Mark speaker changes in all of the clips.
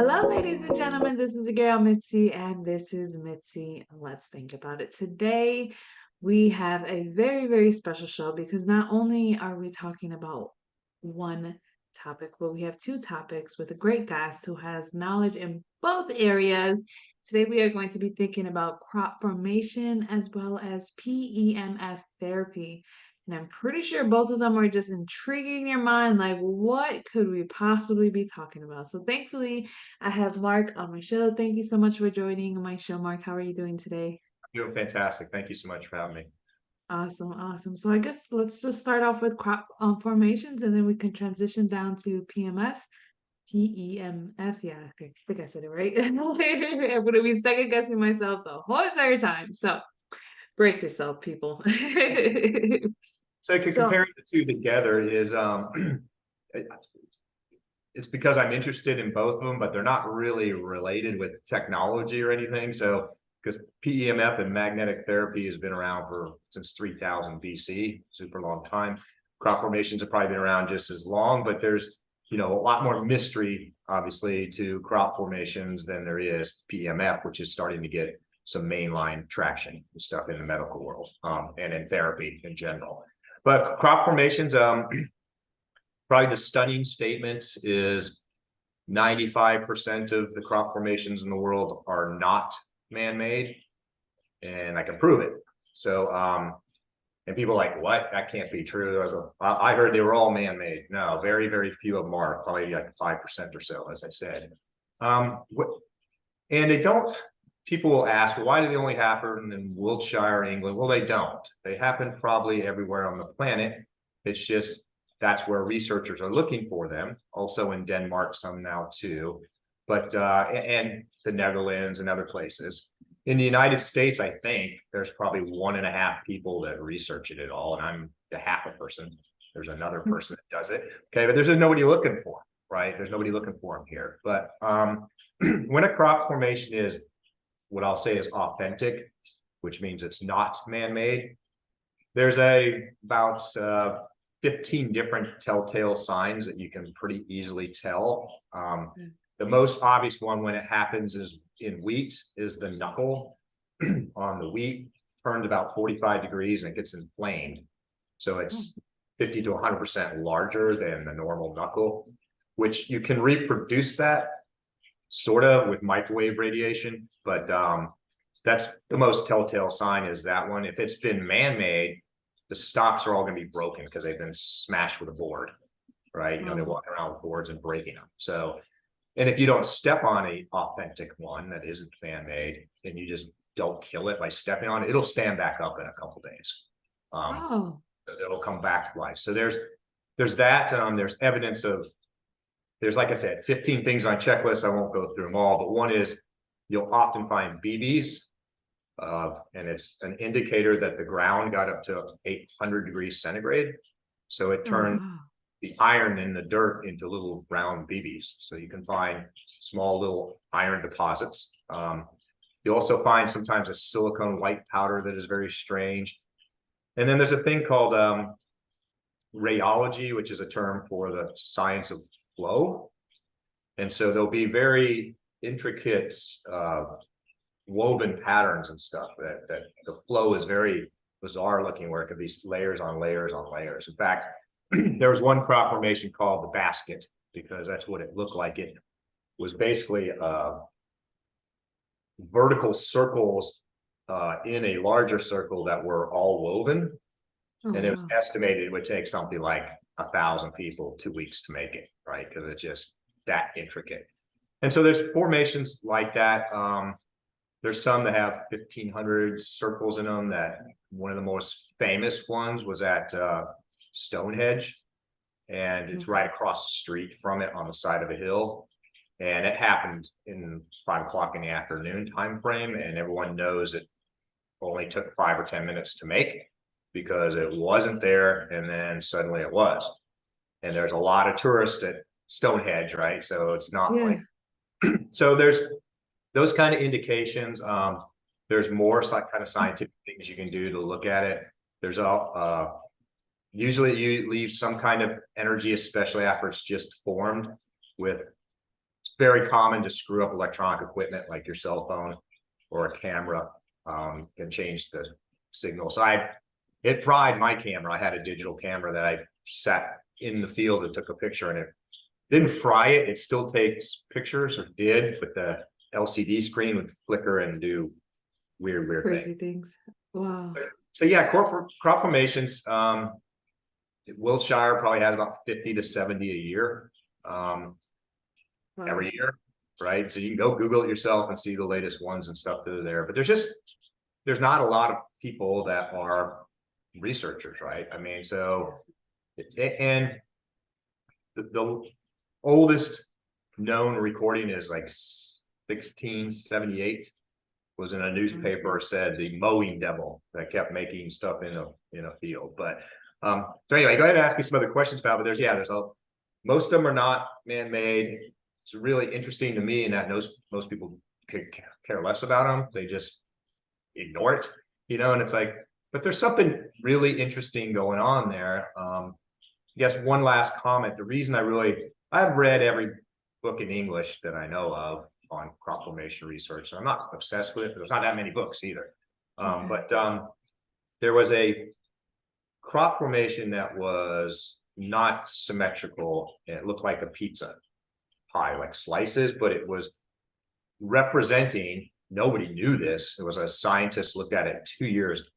Speaker 1: Hello, ladies and gentlemen. This is your girl Mitzi, and this is Mitzi. Let's think about it. Today, we have a very special show because not only are we talking about one topic, but we have two topics with a great guest who has knowledge in both areas. Today, we are going to be thinking about crop formation as well as PEMF therapy. And I'm pretty sure both of them are just intriguing your mind. Like, what could we possibly be talking about? So, thankfully, I have Mark on my show. Thank you so much for joining my show, Mark. How are you doing today?
Speaker 2: Doing fantastic. Thank you so much for having me.
Speaker 1: Awesome. So, I guess let's just start off with crop formations and then we can transition down to PMF. PEMF, yeah, okay. I think I said it right. I'm gonna be second guessing myself the whole entire time. So, brace yourself, people.
Speaker 2: So I could
Speaker 1: So,
Speaker 2: compare the two together is it's because I'm interested in both of them, but they're not really related with technology or anything. So because PEMF and magnetic therapy has been around since 3000 BC, super long time. Crop formations have probably been around just as long, but there's a lot more mystery, obviously, to crop formations than there is PEMF, which is starting to get some mainline traction and stuff in the medical world and in therapy in general. But crop formations, probably the stunning statement is 95% of the crop formations in the world are not man-made, and I can prove it. So, and people are like, what? That can't be true. I heard they were all man-made. No, very few of them are, probably like 5% or so, as I said. And they don't, people will ask, well, why do they only happen in Wiltshire, England? Well, they don't. They happen probably everywhere on the planet. It's just that's where researchers are looking for them. Also in Denmark, some now too, but and the Netherlands and other places. In the United States, I think there's probably 1.5 people that research it at all, and I'm the half a person. There's another person that does it. Okay, but there's nobody looking for them, right? There's nobody looking for them here. But when a crop formation is what I'll say is authentic, which means it's not man-made, there's about 15 different telltale signs that you can pretty easily tell. The most obvious one when it happens is in wheat is the knuckle on the wheat turns about 45 degrees and it gets inflamed. So it's 50 to 100% larger than the normal knuckle, which you can reproduce that sort of with microwave radiation, but that's the most telltale sign is that one. If it's been man-made, the stalks are all going to be broken because they've been smashed with a board, right? They're walking around with boards and breaking them. So, and if you don't step on a authentic one that isn't man-made and you just don't kill it by stepping on it, it'll stand back up in a couple days. It'll come back to life. So there's that. There's evidence of, there's, like I said, 15 things on checklists. I won't go through them all, but one is you'll often find BBs, and it's an indicator that the ground got up to 800 degrees centigrade. So it turned the iron in the dirt into little round BBs. So you can find small little iron deposits. You also find sometimes a silicone white powder that is very strange. And then there's a thing called rheology, which is a term for the science of flow. And so there'll be very intricate woven patterns and stuff that the flow is very bizarre looking, where it could be layers on layers on layers. In fact, there was one crop formation called the basket, because that's what it looked like. It was basically vertical circles in a larger circle that were all woven. And it was estimated it would take something like 1,000 people 2 weeks to make it, right? Because it's just that intricate. And so there's formations like that. There's some that have 1,500 circles in them. That one of the most famous ones was at Stonehenge, and it's right across the street from it on the side of a hill. And it happened in 5 o'clock in the afternoon time frame, and everyone knows it only took 5 or 10 minutes to make, because it wasn't there and then suddenly it was. And there's a lot of tourists at Stonehenge, right? So it's not like, so there's those kind of indications. There's more kind of scientific things you can do to look at it. There's usually you leave some kind of energy, especially after it's just formed, with very common to screw up electronic equipment like your cell phone or a camera, can change the signal. So it fried my camera. I had a digital camera that I sat in the field and took a picture, and it didn't fry it. It still takes pictures, or did, but the LCD screen would flicker and do weird
Speaker 1: Crazy
Speaker 2: things.
Speaker 1: things. Wow.
Speaker 2: So yeah, crop formations. Wilshire probably has about 50 to 70 a year, every year, right? So you can go Google it yourself and see the latest ones and stuff that are there. But there's not a lot of people that are researchers, right? I mean, so, and the oldest known recording is like 1678, was in a newspaper, said the mowing devil that kept making stuff in a field. But so anyway, go ahead and ask me some other questions about it. But there's most of them are not man-made. It's really interesting to me in that most people could care less about them. They just ignore it, and it's like, but there's something really interesting going on there. I guess one last comment. The reason I've read every book in English that I know of on crop formation research. So I'm not obsessed with it. There's not that many books either. But there was a crop formation that was not symmetrical. It looked like a pizza pie, like slices, but it was representing, nobody knew this. It was a scientist looked at it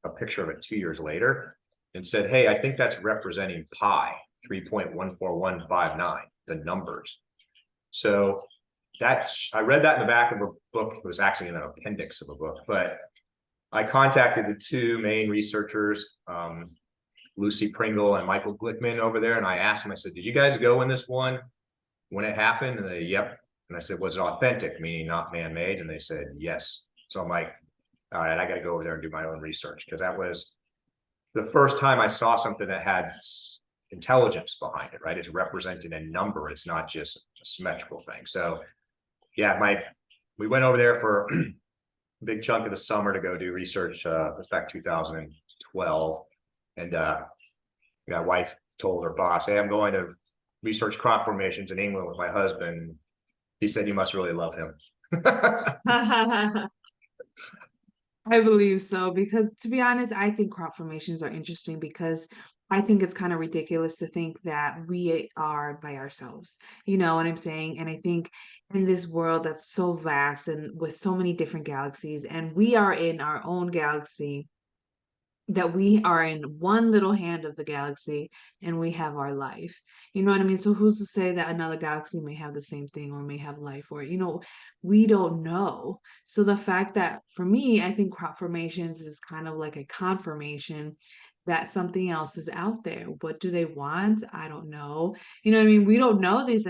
Speaker 2: a picture of it 2 years later, and said, hey, I think that's representing pi 3.14159, the numbers. So I read that in the back of a book. It was actually in an appendix of a book, but I contacted the two main researchers, Lucy Pringle and Michael Glickman over there. And I asked them, I said, did you guys go in this one when it happened? And they, yep. And I said, was it authentic, meaning not man-made? And they said, yes. So I'm like, all right, I got to go over there and do my own research, because that was the first time I saw something that had intelligence behind it, right? It's representing a number. It's not just a symmetrical thing. So yeah, we went over there for a big chunk of the summer to go do research. It was back 2012. And my wife told her boss, hey, I'm going to research crop formations in England with my husband. He said, you must really love him.
Speaker 1: I believe so, because to be honest, I think crop formations are interesting because I think it's kind of ridiculous to think that we are by ourselves. You know what I'm saying? And I think in this world that's so vast and with so many different galaxies, and we are in our own galaxy, that we are in one little hand of the galaxy and we have our life. You know what I mean? So who's to say that another galaxy may have the same thing or may have life, or, we don't know. So the fact that for me, I think crop formations is kind of like a confirmation that something else is out there. What do they want? I don't know. You know what I mean? We don't know this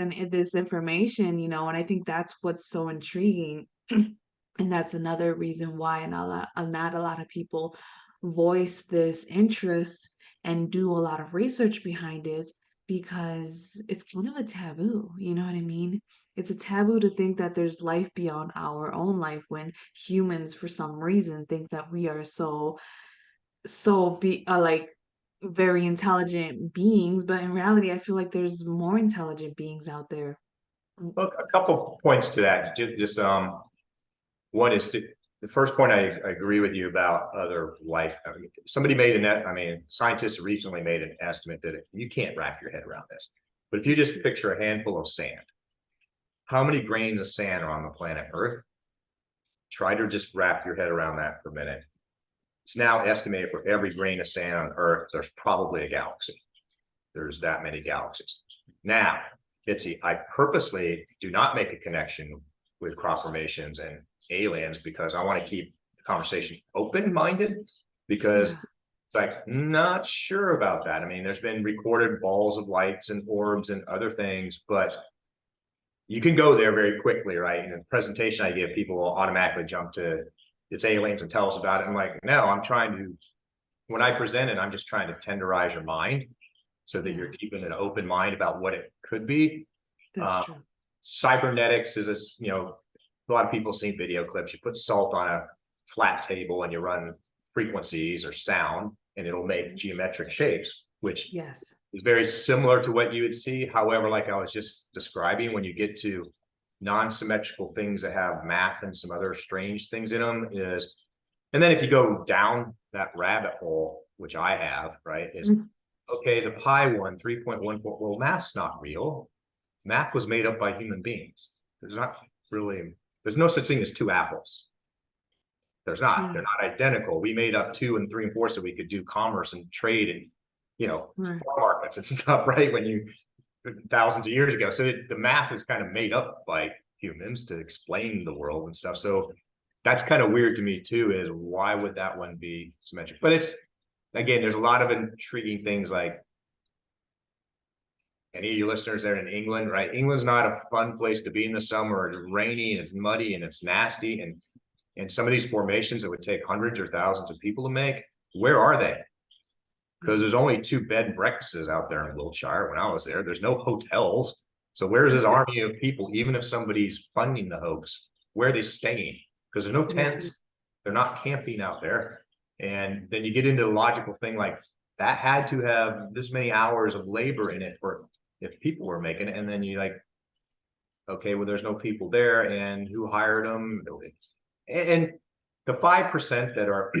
Speaker 1: information, and I think that's what's so intriguing. And that's another reason why not a lot of people voice this interest and do a lot of research behind it, because it's kind of a taboo. You know what I mean? It's a taboo to think that there's life beyond our own life, when humans, for some reason, think that we are like very intelligent beings. But in reality, I feel like there's more intelligent beings out there.
Speaker 2: Well, a couple points to that. One is the first point. I agree with you about other life. I mean, scientists recently made an estimate that you can't wrap your head around this. But if you just picture a handful of sand, how many grains of sand are on the planet Earth? Try to just wrap your head around that for a minute. It's now estimated for every grain of sand on Earth, there's probably a galaxy. There's that many galaxies. Now, Bitsy, I purposely do not make a connection with crop formations and aliens, because I want to keep the conversation open-minded, because it's like, not sure about that. I mean, there's been recorded balls of lights and orbs and other things, but you can go there very quickly, right? In the presentation I give, people will automatically jump to it's aliens and tell us about it. I'm like, no, when I present it, I'm just trying to tenderize your mind so that you're keeping an open mind about what it could be.
Speaker 1: That's true.
Speaker 2: Cybernetics is a lot of people see video clips. You put salt on a flat table and you run frequencies or sound, and it'll make geometric shapes, which is very similar to what you would see. However, like I was just describing, when you get to non-symmetrical things that have math and some other strange things in them is, and then if you go down that rabbit hole, which I have, right, is okay, the pi one, 3.14, well, math's not real. Math was made up by human beings. There's no such thing as two apples. There's not. They're not identical. We made up 2 and 3 and 4 so we could do commerce and trade and, farm markets and stuff, right? When you thousands of years ago. So the math is kind of made up by humans to explain the world and stuff. So that's kind of weird to me too, is why would that one be symmetric? But it's, again, there's a lot of intriguing things like, any of you listeners there in England, right? England's not a fun place to be in the summer. It's rainy and it's muddy and it's nasty. And some of these formations that would take hundreds or thousands of people to make, where are they? Because there's only 2 bed and breakfasts out there in Wiltshire when I was there. There's no hotels. So where's this army of people, even if somebody's funding the hoax, where are they staying? Because there's no tents. They're not camping out there. And then you get into the logical thing like that had to have this many hours of labor in it for if people were making it. And then you like, okay, well, there's no people there, and who hired them? And the 5% that are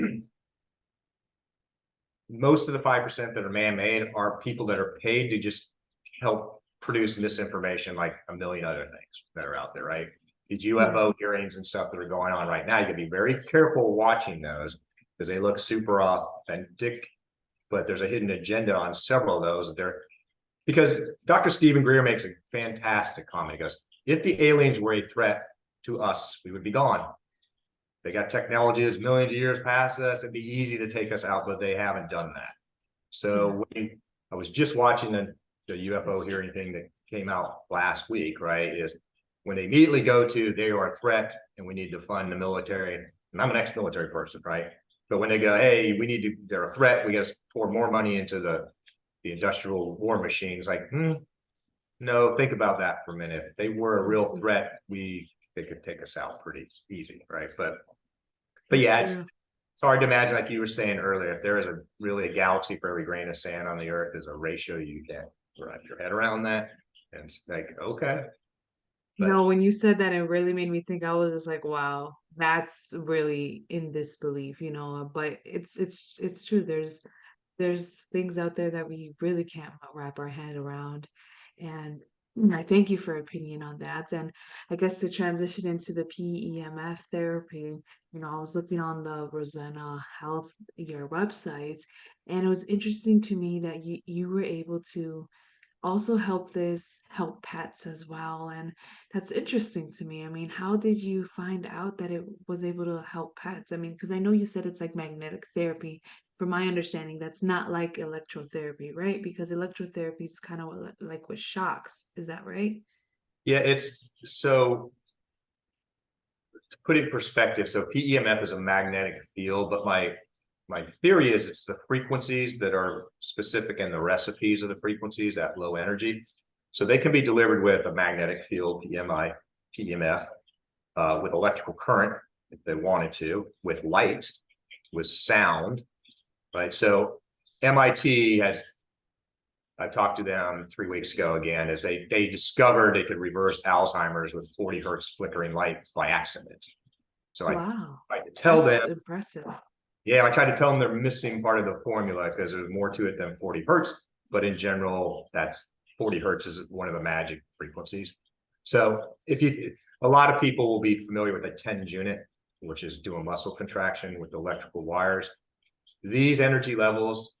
Speaker 2: most of the 5% that are man-made are people that are paid to just help produce misinformation, like a million other things that are out there, right? These UFO hearings and stuff that are going on right now, you gotta be very careful watching those because they look super authentic, but there's a hidden agenda on several of those that they're, because Dr. Stephen Greer makes a fantastic comment. He goes, if the aliens were a threat to us, we would be gone. They got technology that's millions of years past us. It'd be easy to take us out, but they haven't done that. So I was just watching the UFO hearing thing that came out last week, right? Is when they immediately go to, they are a threat and we need to fund the military. And I'm an ex-military person, right? But when they go, hey, they're a threat, we got to pour more money into the industrial war machines. Like, no, think about that for a minute. If they were a real threat, they could take us out pretty easy, right? But yeah, it's hard to imagine, like you were saying earlier, if there is really a galaxy for every grain of sand on the earth, there's a ratio you can't wrap your head around that. And it's like, okay.
Speaker 1: No, when you said that, it really made me think. I was just like, wow, that's really in disbelief, but it's true. There's things out there that we really can't wrap our head around. And I thank you for your opinion on that. And I guess to transition into the PEMF therapy, I was looking on the Rosanna Health your website, and it was interesting to me that you were able to also help pets as well. And that's interesting to me. I mean, how did you find out that it was able to help pets? I mean, because I know you said it's like magnetic therapy. From my understanding, that's not like electrotherapy, right? Because electrotherapy is kind of like with shocks. Is that right?
Speaker 2: Yeah, it's so to put it in perspective. So PEMF is a magnetic field, but my theory is it's the frequencies that are specific and the recipes of the frequencies at low energy. So they can be delivered with a magnetic field, PEMF, with electrical current if they wanted to, with light, with sound, right? So MIT I talked to them 3 weeks ago again, as they discovered they could reverse Alzheimer's with 40 hertz flickering light by accident. So
Speaker 1: Wow,
Speaker 2: I tell
Speaker 1: that's
Speaker 2: them,
Speaker 1: impressive.
Speaker 2: yeah, I tried to tell them they're missing part of the formula because there's more to it than 40 hertz. But in general, that's 40 hertz is one of the magic frequencies. So a lot of people will be familiar with a TENS unit, which is doing muscle contraction with electrical wires. These energy levels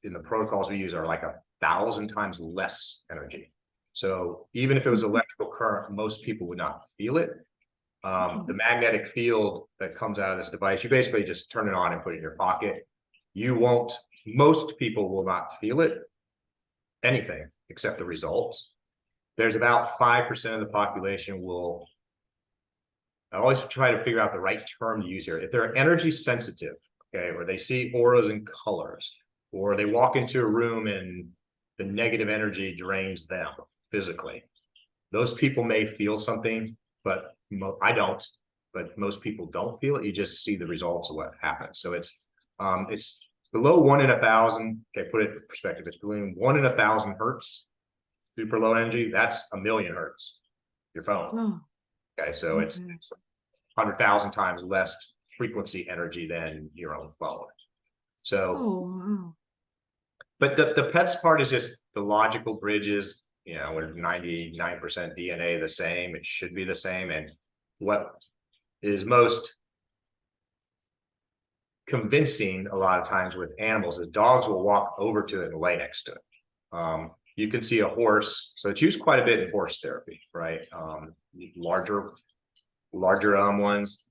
Speaker 2: in the protocols we use are like 1,000 times less energy. So even if it was electrical current, most people would not feel it. The magnetic field that comes out of this device, you basically just turn it on and put it in your pocket. Most people will not feel anything except the results. There's about 5% of the population I always try to figure out the right term to use here. If they're energy sensitive, okay, or they see auras and colors, or they walk into a room and the negative energy drains them physically, those people may feel something, but I don't, but most people don't feel it. You just see the results of what happens. So it's below 1 in 1,000. Okay, put it in perspective. It's below 1 in 1,000 hertz, super low energy. That's 1,000,000 hertz. your phone.
Speaker 1: Oh,
Speaker 2: Okay, so it's
Speaker 1: okay.
Speaker 2: 100,000 times less frequency energy than your own phone. So,
Speaker 1: Oh, wow.
Speaker 2: but the pets part is just the logical bridges, you know, with 99% DNA the same, it should be the same. And what is most convincing a lot of times with animals is dogs will walk over to it and lay next to it. You can see a horse, so it's used quite a bit in horse therapy, right? Larger ones.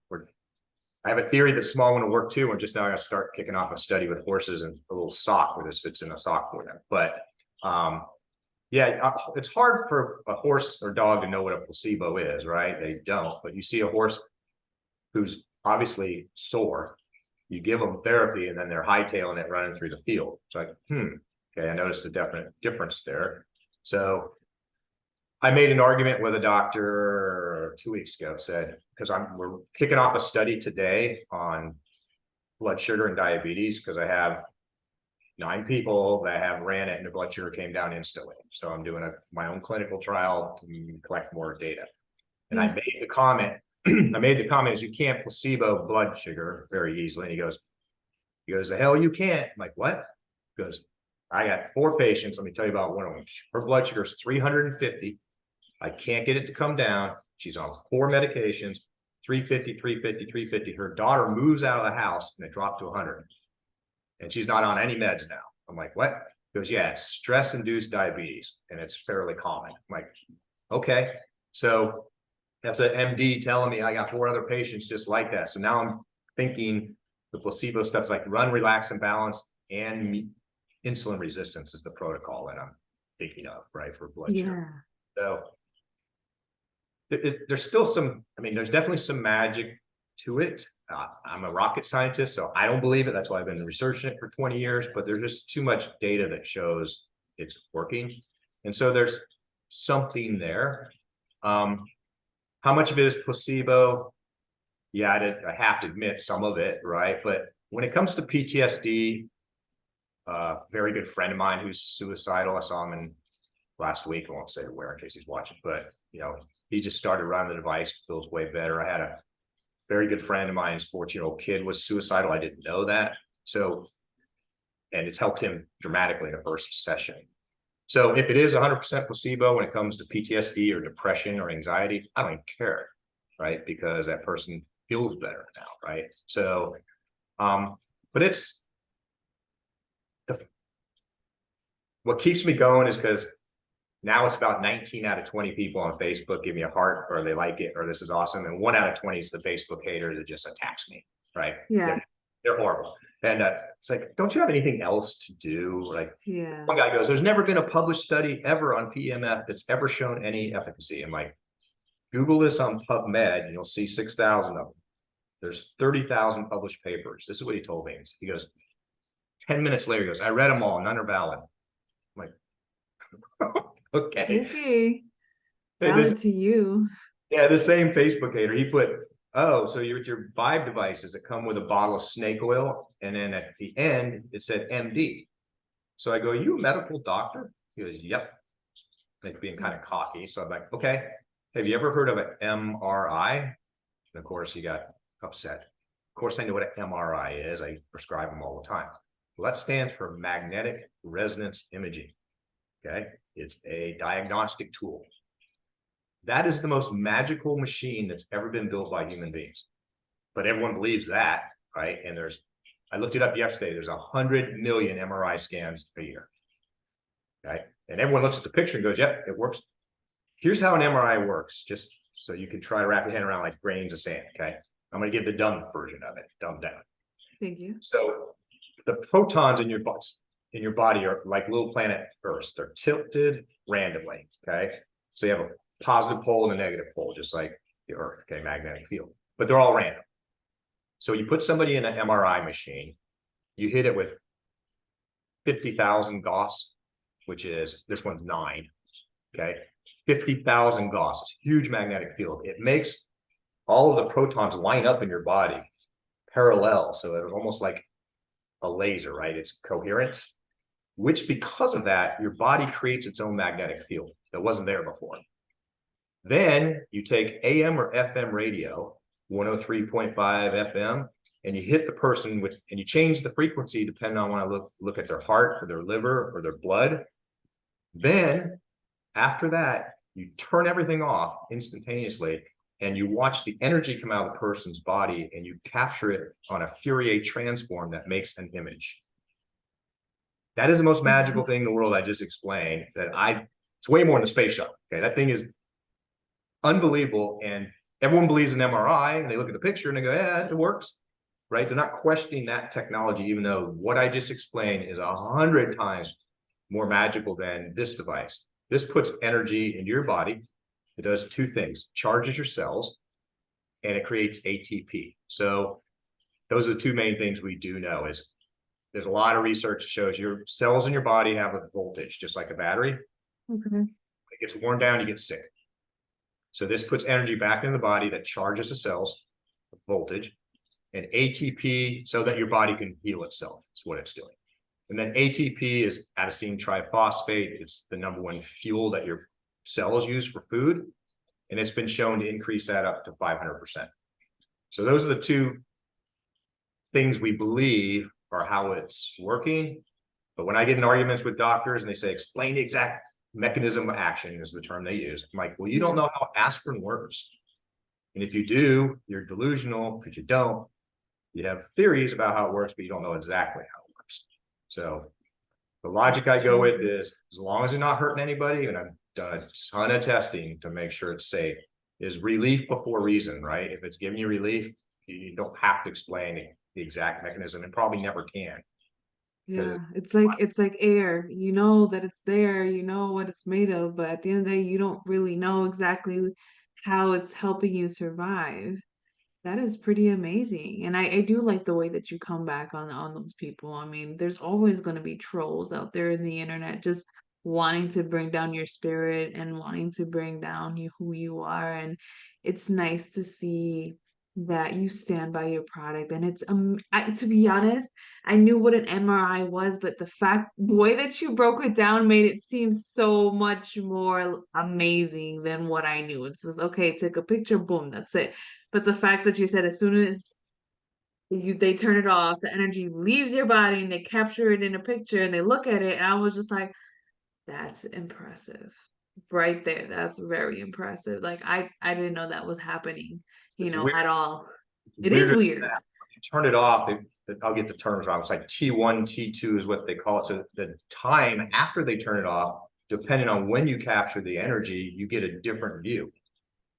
Speaker 2: I have a theory that small one will work too. We're just now going to start kicking off a study with horses and a little sock where this fits in a sock for them. But yeah, it's hard for a horse or dog to know what a placebo is, right? They don't. But you see a horse who's obviously sore, you give them therapy, and then they're hightailing it running through the field. It's like, okay, I noticed a definite difference there. So I made an argument with a doctor 2 weeks ago, said, because we're kicking off a study today on blood sugar and diabetes, because I have 9 people that have ran it and their blood sugar came down instantly. So I'm doing my own clinical trial to collect more data. And I
Speaker 1: Yeah.
Speaker 2: made the comment, is you can't placebo blood sugar very easily. And he goes, the hell you can't. I'm like, what? He goes, I got 4 patients. Let me tell you about one of them. Her blood sugar is 350. I can't get it to come down. She's on 4 medications, 350, 350, 350. Her daughter moves out of the house and it dropped to 100. And she's not on any meds now. I'm like, what? He goes, yeah, it's stress-induced diabetes, and it's fairly common. I'm like, okay. So that's an MD telling me I got 4 other patients just like that. So now I'm thinking the placebo stuff is like run, relax, and balance, and insulin resistance is the protocol that I'm thinking of, right, for blood sugar.
Speaker 1: Yeah.
Speaker 2: So there's still some, I mean, there's definitely some magic to it. I'm a rocket scientist, so I don't believe it. That's why I've been researching it for 20 years, but there's just too much data that shows it's working. And so there's something there. How much of it is placebo? Yeah, I have to admit some of it, right? But when it comes to PTSD, very good friend of mine who's suicidal, I saw him in last week. I won't say where in case he's watching, but you know, he just started running the device, feels way better. I had a very good friend of mine, his 14-year-old kid was suicidal. I didn't know that. So, and it's helped him dramatically in the first session. So if it is 100% placebo when it comes to PTSD or depression or anxiety, I don't even care, right? Because that person feels better now, right? So, but it's what keeps me going is because now it's about 19 out of 20 people on Facebook give me a heart, or they like it, or this is awesome. And 1 out of 20 is the Facebook hater that just attacks me, right?
Speaker 1: Yeah.
Speaker 2: They're horrible. And it's like, don't you have anything else to do? Like,
Speaker 1: Yeah.
Speaker 2: one guy goes, there's never been a published study ever on PEMF that's ever shown any efficacy. I'm like, Google this on PubMed and you'll see 6,000 of them. There's 30,000 published papers. This is what he told me. He goes, 10 minutes later, he goes, I read them all, none are valid. I'm like, okay.
Speaker 1: Okay.
Speaker 2: Hey,
Speaker 1: Valid to you.
Speaker 2: yeah, the same Facebook hater, he put, oh, so you're with your Vibe devices that come with a bottle of snake oil, and then at the end it said MD. So I go, are you a medical doctor? He goes, yep. Like being kind of cocky. So I'm like, okay, have you ever heard of an MRI? And of course he got upset. Of course I know what an MRI is. I prescribe them all the time. Well, that stands for magnetic resonance imaging. Okay, it's a diagnostic tool. That is the most magical machine that's ever been built by human beings. But everyone believes that, right? And I looked it up yesterday, there's 100 million MRI scans a year. Okay. And everyone looks at the picture and goes, yep, it works. Here's how an MRI works, just so you can try to wrap your head around like grains of sand. Okay. I'm going to give the dumb version of it, dumbed down.
Speaker 1: Thank you.
Speaker 2: So the protons in your body are like little planet Earths. They're tilted randomly. Okay. So you have a positive pole and a negative pole, just like the Earth, okay, magnetic field, but they're all random. So you put somebody in an MRI machine, you hit it with 50,000 Gauss, which is, this one's 9, okay? 50,000 Gauss, it's a huge magnetic field. It makes all of the protons line up in your body parallel. So it's almost like a laser, right? It's coherence, which because of that, your body creates its own magnetic field that wasn't there before. Then you take AM or FM radio, 103.5 FM, and you hit the person with, and you change the frequency depending on when I look at their heart or their liver or their blood. Then after that, you turn everything off instantaneously and you watch the energy come out of the person's body and you capture it on a Fourier transform that makes an image. That is the most magical thing in the world I just explained. It's way more than the space shuttle. Okay, that thing is unbelievable, and everyone believes in MRI, and they look at the picture and they go, "Yeah, it works." Right? They're not questioning that technology, even though what I just explained is 100 times more magical than this device. This puts energy into your body. It does two things: charges your cells, and it creates ATP. So those are the two main things we do know. Is there's a lot of research that shows your cells in your body have a voltage, just like a battery.
Speaker 1: Okay.
Speaker 2: When it gets worn down, you get sick. So this puts energy back in the body that charges the cells, voltage, and ATP so that your body can heal itself is what it's doing. And then ATP is adenosine triphosphate. It's the #1 fuel that your cells use for food. And it's been shown to increase that up to 500%. So those are the two things we believe are how it's working. But when I get in arguments with doctors and they say, explain the exact mechanism of action is the term they use. I'm like, well, you don't know how aspirin works. And if you do, you're delusional because you don't. You have theories about how it works, but you don't know exactly how it works. So the logic I go with is, as long as you're not hurting anybody, and I've done a ton of testing to make sure it's safe, is relief before reason, right? If it's giving you relief, you don't have to explain the exact mechanism, and probably never can.
Speaker 1: Yeah, it's like air. You know that it's there, you know what it's made of, but at the end of the day, you don't really know exactly how it's helping you survive. That is pretty amazing. And I do like the way that you come back on those people. I mean, there's always going to be trolls out there in the internet just wanting to bring down your spirit and wanting to bring down who you are. And it's nice to see that you stand by your product. And to be honest, I knew what an MRI was, but the way that you broke it down made it seem so much more amazing than what I knew. It's just okay, take a picture, boom, that's it. But the fact that you said as soon as they turn it off, the energy leaves your body and they capture it in a picture and they look at it, and I was just like, that's impressive. Right there. That's very impressive. Like I didn't know that was happening,
Speaker 2: It's weird.
Speaker 1: at all.
Speaker 2: It's
Speaker 1: It is
Speaker 2: weirder than
Speaker 1: weird.
Speaker 2: that. When you turn it off, I'll get the terms wrong. It's like T1, T2 is what they call it. So the time after they turn it off, depending on when you capture the energy, you get a different view.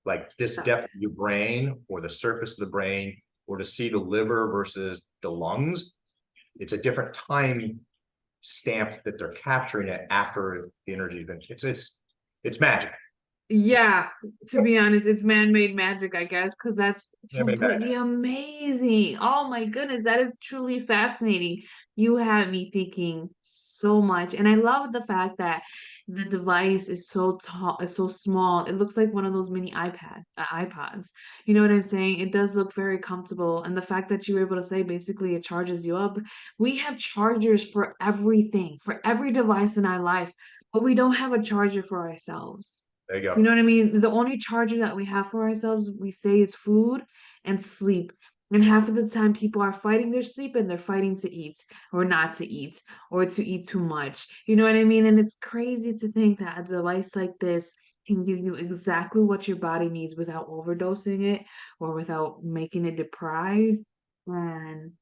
Speaker 2: Like this depth of your brain or the surface of the brain, or to see the liver versus the lungs, it's a different time stamp that they're capturing it after the energy has been. It's magic.
Speaker 1: Yeah, to be honest, it's man-made magic, I guess, because that's
Speaker 2: Man-made
Speaker 1: completely
Speaker 2: magic.
Speaker 1: amazing. Oh my goodness, that is truly fascinating. You have me thinking so much, and I love the fact that the device is so tall, it's so small. It looks like one of those mini iPods. You know what I'm saying? It does look very comfortable, and the fact that you were able to say basically it charges you up. We have chargers for everything, for every device in our life, but we don't have a charger for ourselves.
Speaker 2: There you
Speaker 1: You
Speaker 2: go.
Speaker 1: know what I mean? The only charger that we have for ourselves, we say, is food and sleep. And half of the time, people are fighting their sleep and they're fighting to eat or not to eat or to eat too much. You know what I mean? And it's crazy to think that a device like this can give you exactly what your body needs without overdosing it or without making it deprived. And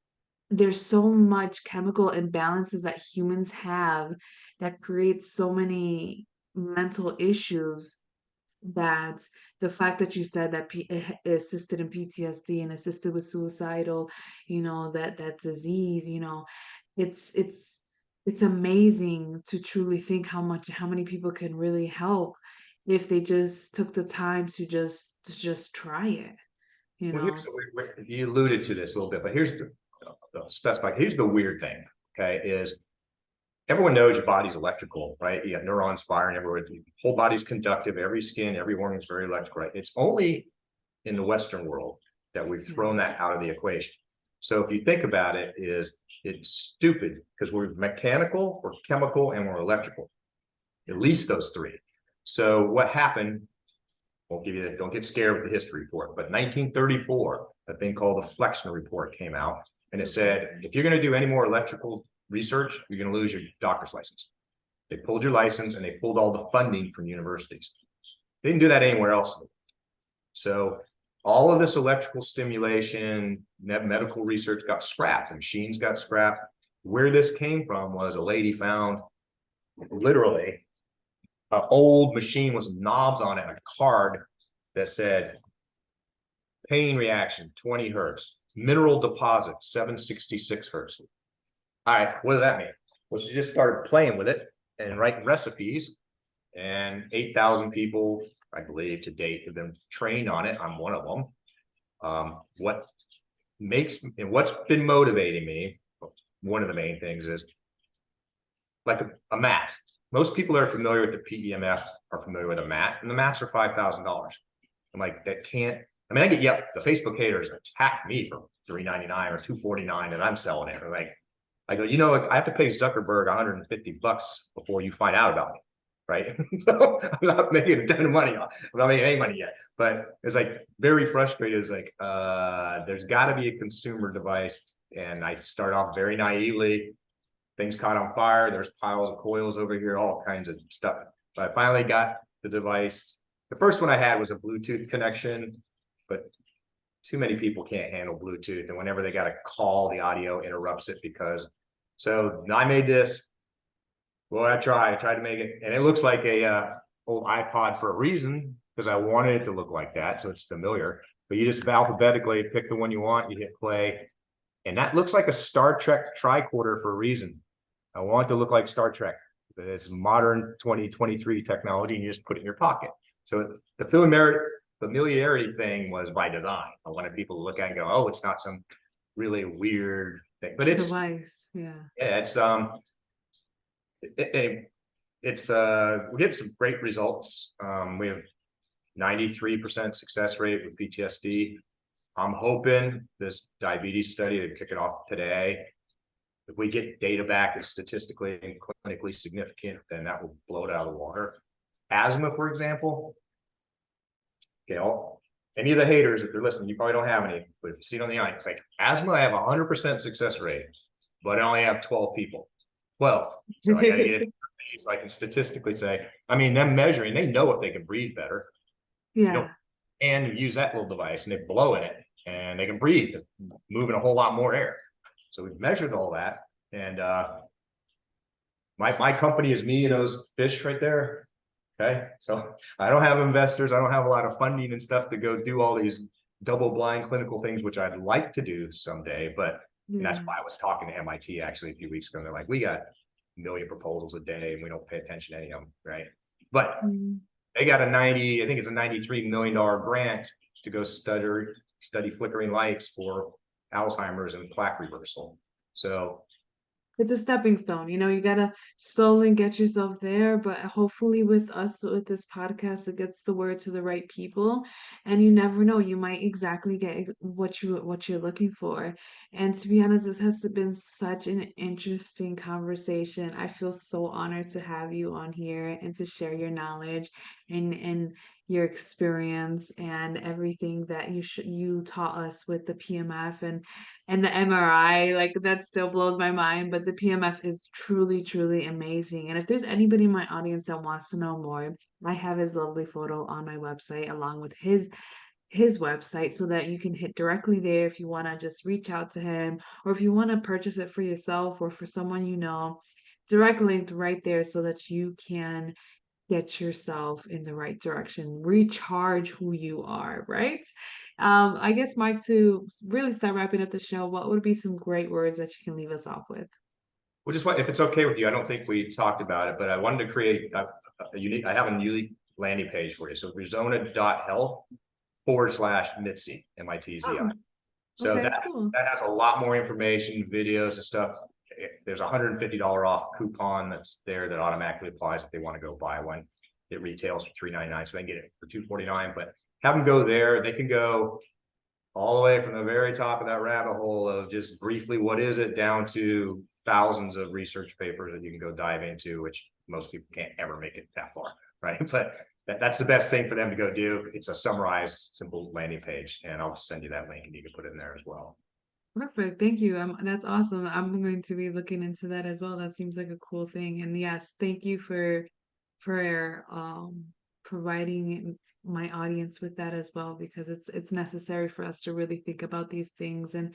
Speaker 1: there's so much chemical imbalances that humans have that creates so many mental issues, that the fact that you said that assisted in PTSD and assisted with suicidal, that disease, it's amazing to truly think how many people can really help if they just took the time to just try it, you
Speaker 2: Well,
Speaker 1: know.
Speaker 2: you alluded to this a little bit, but here's here's the weird thing. Okay, is everyone knows your body's electrical, right? You got neurons firing everywhere. Your whole body's conductive. Every skin, every organ is very electrical, right? It's only in the Western world that we've thrown that out of the equation. So if you think about it, it's stupid because we're mechanical, we're chemical, and we're electrical. At least those three. So what happened don't get scared with the history report, but 1934, a thing called the Flexner report came out, and it said, if you're going to do any more electrical research, you're going to lose your doctor's license. They pulled your license and they pulled all the funding from universities. They didn't do that anywhere else. So all of this electrical stimulation, medical research got scrapped. The machines got scrapped. Where this came from was a lady found literally an old machine with knobs on it, a card that said pain reaction 20 hertz, mineral deposit 766 hertz. All right, what does that mean? Well, she just started playing with it and writing recipes, and 8,000 people, I believe, to date have been trained on it. I'm one of them. What's been motivating me, one of the main things is like a mat. Most people that are familiar with the PEMF are familiar with a mat, and the mats are $5,000. I'm like, that can't. I mean, I get the Facebook haters attack me for $399 or $249, and I'm selling it. Like, I go, I have to pay Zuckerberg $150 before you find out about me, right? So I'm not making a ton of money. I'm not making any money yet, but it's like very frustrated. It's like there's got to be a consumer device, and I start off very naively. Things caught on fire. There's piles of coils over here, all kinds of stuff. But I finally got the device. The first one I had was a Bluetooth connection, but too many people can't handle Bluetooth. And whenever they got a call, the audio interrupts it so I made this. Well, I tried to make it, and it looks like a old iPod for a reason, because I wanted it to look like that. So it's familiar, but you just alphabetically pick the one you want, you hit play. And that looks like a Star Trek tricorder for a reason. I want it to look like Star Trek, but it's modern 2023 technology, and you just put it in your pocket. So the familiarity thing was by design. I wanted people to look at it and go, oh, it's not some really weird thing, but it's
Speaker 1: Device, yeah.
Speaker 2: it's we get some great results. We have 93% success rate with PTSD. I'm hoping this diabetes study, to kick it off today, if we get data back that's statistically and clinically significant, then that will blow it out of the water. Asthma, for example. Okay, any of the haters, if they're listening, you probably don't have any, but if you see it on the eye, it's like asthma, I have 100% success rate, but I only have 12 people. 12. So I gotta get it so I can statistically say, I mean, them measuring, they know if they can breathe better.
Speaker 1: Yeah.
Speaker 2: And use that little device, and they blow in it, and they can breathe, moving a whole lot more air. So we've measured all that, and my company is me and those fish right there. Okay, so I don't have investors, I don't have a lot of funding and stuff to go do all these double-blind clinical things, which I'd like to do someday. But and that's why I was talking to MIT actually a few weeks ago. And they're like, we got a million proposals a day, and we don't pay attention to any of them, right? But they got I think it's a $93 million grant to go study flickering lights for Alzheimer's and plaque reversal. So
Speaker 1: It's a stepping stone. You gotta slowly get yourself there, but hopefully with us, with this podcast, it gets the word to the right people. And you never know, you might exactly get what you're looking for. And to be honest, this has been such an interesting conversation. I feel so honored to have you on here and to share your knowledge and your experience and everything that you taught us with the PMF and the MRI. Like, that still blows my mind, but the PMF is truly, truly amazing. And if there's anybody in my audience that wants to know more, I have his lovely photo on my website along with his website, so that you can hit directly there if you want to just reach out to him, or if you want to purchase it for yourself or for someone direct linked right there, so that you can get yourself in the right direction, recharge who you are, right? I guess, Mike, to really start wrapping up the show, what would be some great words that you can leave us off with?
Speaker 2: well, just if it's okay with you, I don't think we talked about it, but I wanted to create a unique, I have a unique landing page for you. So Rizona.health/Mitzi, MITZI.
Speaker 1: Oh,
Speaker 2: So
Speaker 1: okay, cool.
Speaker 2: that has a lot more information, videos and stuff. There's a $150 off coupon that's there that automatically applies if they want to go buy one. It retails for $399, so they can get it for $249. But have them go there. They can go all the way from the very top of that rabbit hole of just briefly what is it, down to thousands of research papers that you can go dive into, which most people can't ever make it that far, right? But that's the best thing for them to go do. It's a summarized, simple landing page, and I'll send you that link and you can put it in there as well.
Speaker 1: Perfect. Thank you. That's awesome. I'm going to be looking into that as well. That seems like a cool thing. And yes, thank you for providing my audience with that as well, because it's necessary for us to really think about these things and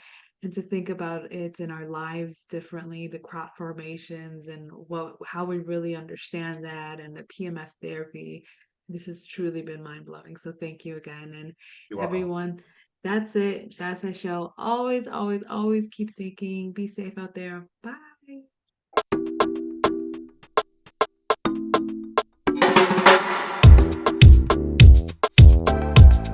Speaker 1: to think about it in our lives differently, the crop formations and what how we really understand that and the PMF therapy. This has truly been mind blowing. So thank you again. And
Speaker 2: You're welcome.
Speaker 1: everyone, that's it. That's our show. Always, always, always keep thinking. Be safe out there. Bye.